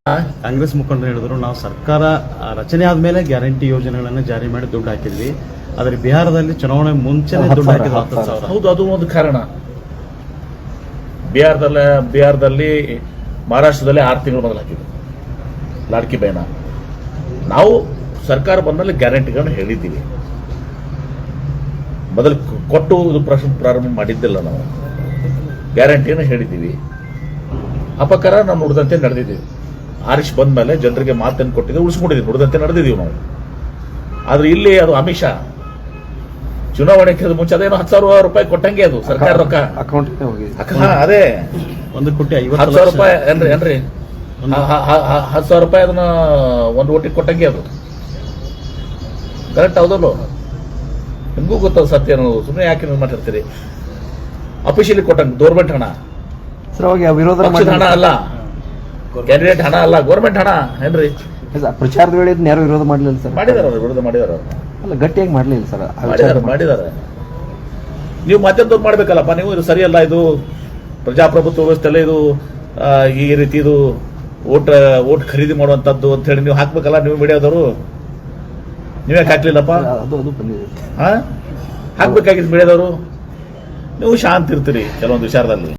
ಕಾಂಗ್ರೆಸ್ ಮುಖಂಡರು ಹೇಳಿದ್ರು, ನಾವು ಸರ್ಕಾರ ರಚನೆ ಆದ್ಮೇಲೆ ಗ್ಯಾರಂಟಿ ಯೋಜನೆಗಳನ್ನು ಜಾರಿ ಮಾಡಿ ದುಡ್ಡು ಹಾಕಿದ್ವಿ. ಆದರೆ ಬಿಹಾರದಲ್ಲಿ ಚುನಾವಣೆ ಮುಂಚೆನೆ ದುಡ್ಡು ಹಾಕಿದ್ರು 10,000. ಹೌದು, ಅದು ಒಂದು ಕಾರಣ. ಬಿಹಾರದಲ್ಲಿ ಮಹಾರಾಷ್ಟ್ರದಲ್ಲಿ 6 ತಿಂಗಳು ಮೊದಲು ಹಾಕಿದ್ರು ಲಾಡ್ಕಿ ಬಹನ. ನಾವು ಸರ್ಕಾರ ಬಂದಲ್ಲಿ ಗ್ಯಾರಂಟಿಗಳನ್ನ ಹೇಳಿದ್ದೀವಿ. ಮೊದಲು ಕೊಟ್ಟು ಇದು ಪ್ರಾರಂಭ ಮಾಡಿದ್ದಿಲ್ಲ. ನಾವು ಗ್ಯಾರಂಟಿಯನ್ನು ಹೇಳಿದ್ದೀವಿ. ಅಪಕಾರ ನಾವು ನುಡಿದಂತೆ ನಡೆದಿದ್ದೀವಿ. ಆರಿಶ್ ಬಂದ ಮೇಲೆ ಜನರಿಗೆ ಮಾತನ್ನು ಕೊಟ್ಟಿದ್ದೀವಿ, ಉಳಿಸ್ಕೊಂಡಿದ್ದೀವಿ, ನುಡಿದಂತೆ ನಡೆದಿದ್ದೀವಿ ನಾವು. ಆದ್ರೆ ಇಲ್ಲಿ ಅದು ಅಮಿತ್ ಶಾ ಚುನಾವಣೆಗೆ ಮುಂಚೆ ಅದೇನೋ 10,000 ರೂಪಾಯಿ ಕೊಟ್ಟಂಗೆ ಅದು ಸರ್ಕಾರ ರೊಕ್ಕ ಅಕೌಂಟ್ಗೆ ಹೋಗಿ. ಅದೇ 1,50,00,000 ರೂಪಾಯಿ ಏನ್ರಿ 10,000 ರೂಪಾಯಿ ಅದನ್ನ ಒಂದು ಓಟಿಗೆ ಕೊಟ್ಟಂಗೆ ಅದು ಕರೆಕ್ಟ್ ಹೌದಲ್ಲೋ? ನಿಮಗೂ ಗೊತ್ತದ ಸತ್ಯ ಅನ್ನೋದು. ಸುಮ್ಮನೆ ಯಾಕೆ ನೀವು ಮಾತಾಡ್ತೀರಿ? ಅಫಿಷಿಯಲಿ ಕೊಟ್ಟಂಗೆ ಗೌರ್ಮೆಂಟ್ ಹಣ, ಸರ್ ಅವಾಗ ವಿರೋಧ ಪಕ್ಷದ ಹಣ ಅಲ್ಲ, ಕ್ಯಾಂಡಿಡೇಟ್ ಹಣ ಅಲ್ಲ, ಗೌರ್ಮೆಂಟ್ ಹಣ ಏನ್ರಿ? ಪ್ರಚಾರದ ವೇಳೆ ಯಾರು ವಿರೋಧ ಮಾಡಲಿಲ್ಲ ಸರ್. ಮಾಡಿದಾರ, ವಿರೋಧ ಮಾಡಿದಾರ. ಅಲ್ಲ, ಗಟ್ಟಿಯಾಗಿ ಮಾಡಲಿಲ್ಲ ಸರ್. ಮಾಡಿದಾರೆ. ನೀವು ಮಾಧ್ಯಮದವ್ರು ಮಾಡ್ಬೇಕಲ್ಲಪ್ಪ. ನೀವು ಇದು ಸರಿಯಲ್ಲ, ಇದು ಪ್ರಜಾಪ್ರಭುತ್ವ ವ್ಯವಸ್ಥೆಲ್ಲ, ಇದು ಈ ರೀತಿ ಇದು ಓಟ್ ಖರೀದಿ ಮಾಡುವಂತದ್ದು ಅಂತ ಹೇಳಿ ನೀವು ಹಾಕ್ಬೇಕಲ್ಲ. ನೀವು ಮೀಡಿಯಾದವರು ನೀವೇ ಹಾಕ್ಲಿಲ್ಲಪ್ಪ. ಅದು ಬಂದಿದೆ. ಹಾಕ್ಬೇಕಾಗಿತ್ತು ಮೀಡಿಯಾದವರು. ನೀವು ಶಾಂತ ಇರ್ತೀರಿ ಕೆಲವೊಂದು ವಿಚಾರದಲ್ಲಿ.